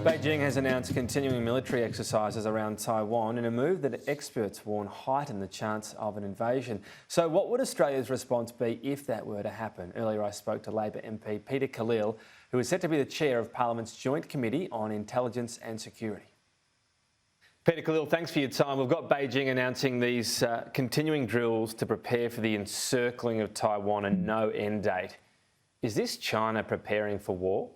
Beijing has announced continuing military exercises around Taiwan in a move that experts warn heighten the chance of an invasion. So what would Australia's response be if that were to happen? Earlier I spoke to Labor MP Peter Khalil, who is set to be the chair of Parliament's Joint Committee on Intelligence and Security. Peter Khalil, thanks for your time. We've got Beijing announcing these continuing drills to prepare for the encircling of Taiwan and no end date. Is this China preparing for war?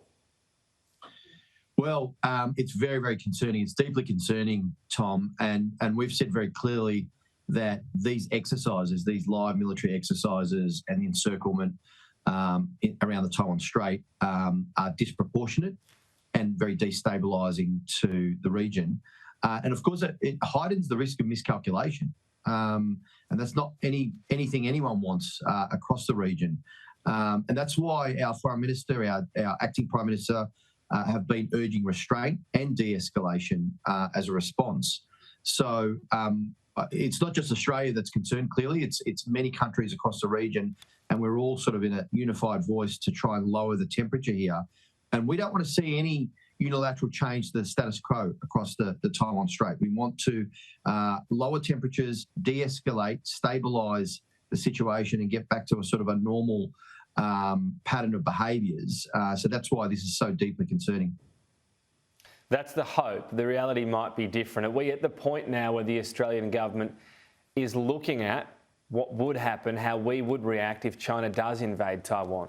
Well, it's very, very concerning. It's deeply concerning, Tom, and we've said very clearly that these exercises, these live military exercises and the encirclement around the Taiwan Strait are disproportionate and very destabilising to the region. And of course, it heightens the risk of miscalculation. And that's not anything anyone wants across the region. And that's why our Foreign Minister, our acting Prime Minister, have been urging restraint and de-escalation as a response. So it's not just Australia that's concerned, clearly, it's many countries across the region, and we're all sort of in a unified voice to try and lower the temperature here. And we don't want to see any unilateral change to the status quo across the Taiwan Strait. We want to lower temperatures, de-escalate, stabilise the situation and get back to a sort of a normal pattern of behaviours. So that's why this is so deeply concerning. That's the hope. The reality might be different. Are we at the point now where the Australian government is looking at what would happen, how we would react if China does invade Taiwan?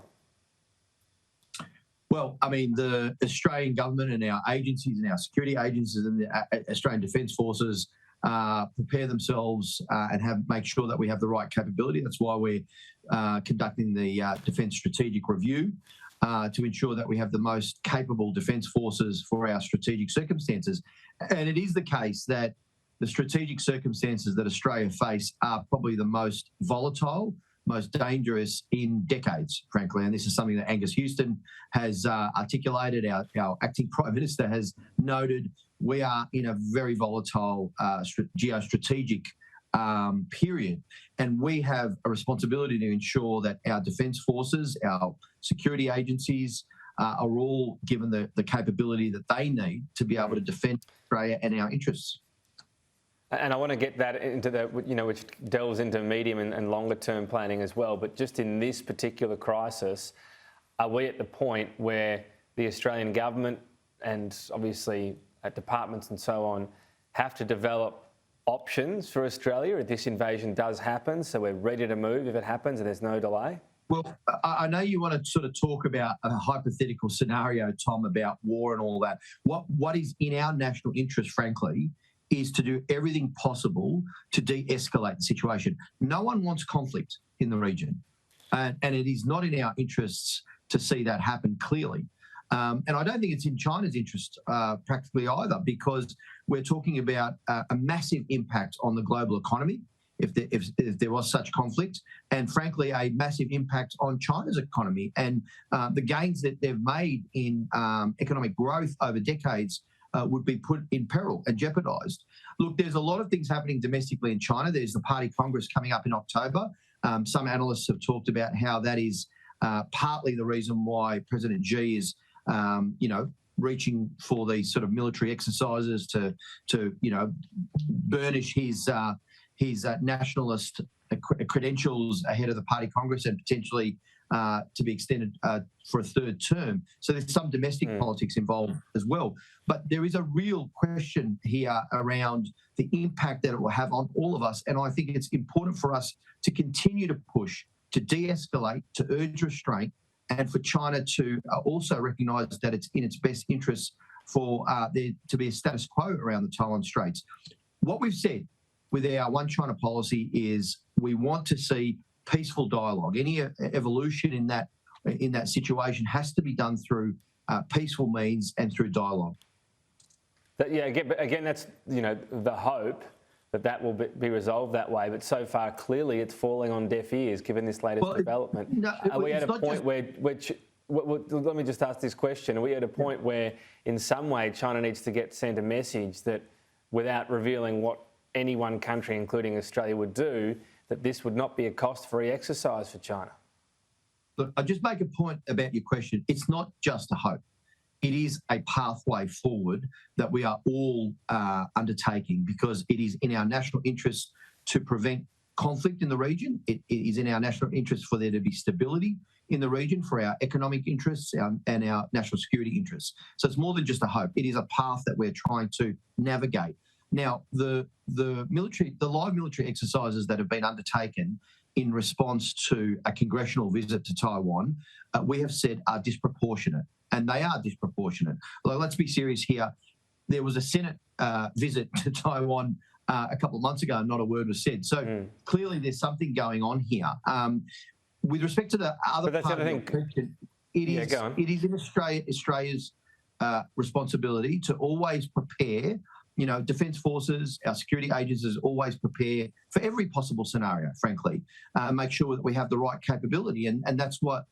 Well, I mean, the Australian government and our agencies and our security agencies and the Australian Defence Forces prepare themselves and make sure that we have the right capability. That's why we're conducting the Defence Strategic Review to ensure that we have the most capable defence forces for our strategic circumstances. And it is the case that the strategic circumstances that Australia face are probably the most volatile, most dangerous in decades, frankly. And this is something that Angus Houston has articulated, our acting Prime Minister has noted. We are in a very volatile geostrategic period, and we have a responsibility to ensure that our defence forces, our security agencies are all given the capability that they need to be able to defend Australia and our interests. And I want to get that into which delves into medium and longer term planning as well. But just in this particular crisis, are we at the point where the Australian government and obviously departments and so on have to develop options for Australia if this invasion does happen, so we're ready to move if it happens and there's no delay? Well, I know you want to sort of talk about a hypothetical scenario, Tom, about war and all that. What is in our national interest, frankly, is to do everything possible to de-escalate the situation. No one wants conflict in the region, and it is not in our interests to see that happen clearly. And I don't think it's in China's interest practically either, because we're talking about a massive impact on the global economy if there was such conflict, and frankly a massive impact on China's economy. And the gains that they've made in economic growth over decades would be put in peril and jeopardised. Look, there's a lot of things happening domestically in China. There's the Party Congress coming up in October. Some analysts have talked about how that is partly the reason why President Xi is reaching for these sort of military exercises to burnish his nationalist credentials ahead of the Party Congress and potentially to be extended for a third term. So there's some domestic politics involved as well. But there is a real question here around the impact that it will have on all of us. And I think it's important for us to continue to push, to de-escalate, to urge restraint, and for China to also recognise that it's in its best interests for there to be a status quo around the Taiwan Straits. What we've said with our One China policy is we want to see peaceful dialogue. Any evolution in that situation has to be done through peaceful means and through dialogue. Again, that's the hope that will be resolved that way. But so far, clearly, it's falling on deaf ears given this latest development. Are we at a point where let me just ask this question: are we at a point where, in some way, China needs to send a message that, without revealing what any one country, including Australia, would do, that this would not be a cost-free exercise for China? Look, I'll just make a point about your question. It's not just a hope. it is a pathway forward that we are all undertaking, because it is in our national interest to prevent conflict in the region. It is in our national interest for there to be stability in the region, for our economic interests and our national security interests. So it's more than just a hope. It is a path that we're trying to navigate. Now, the live military exercises that have been undertaken in response to a congressional visit to Taiwan, we have said are disproportionate, and they are disproportionate. Although let's be serious here, there was a Senate visit to Taiwan a couple of months ago and not a word was said. So clearly there's something going on here. With respect to the other part of the question, it is in Australia's responsibility to always prepare. You know, Defence Forces, our security agencies always prepare for every possible scenario, frankly, and make sure that we have the right capability. And that's what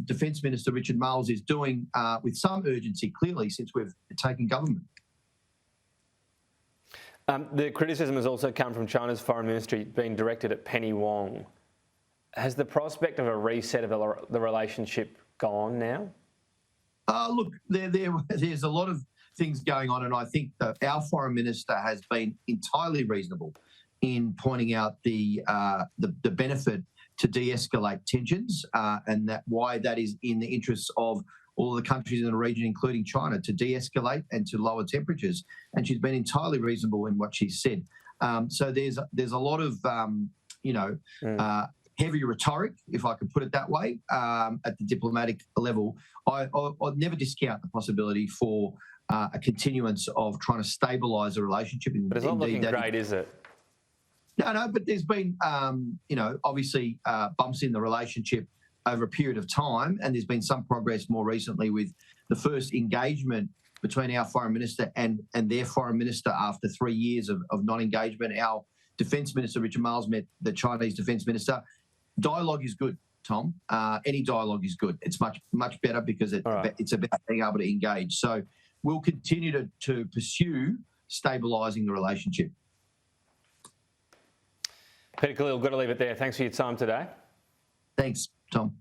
Defence Minister Richard Marles is doing with some urgency, clearly, since we've taken government. The criticism has also come from China's foreign ministry being directed at Penny Wong. Has the prospect of a reset of the relationship gone now? Look, there's a lot of things going on, and I think that our foreign minister has been entirely reasonable in pointing out the benefit to de-escalate tensions, and why that is in the interests of all the countries in the region, including China, to de-escalate and to lower temperatures. And she's been entirely reasonable in what she's said. So there's a lot of heavy rhetoric, if I could put it that way, at the diplomatic level. I'd never discount the possibility for a continuance of trying to stabilise the relationship. But it's not looking great, is it? No, but there's been, obviously bumps in the relationship over a period of time, and there's been some progress more recently with the first engagement between our foreign minister and their foreign minister after 3 years of non-engagement. Our Defence Minister, Richard Marles, met the Chinese Defence Minister. Dialogue is good, Tom. Any dialogue is good. It's much better because it's about being able to engage. So we'll continue to pursue stabilising the relationship. Peter Khalil, got to leave it there. Thanks for your time today. Thanks, Tom.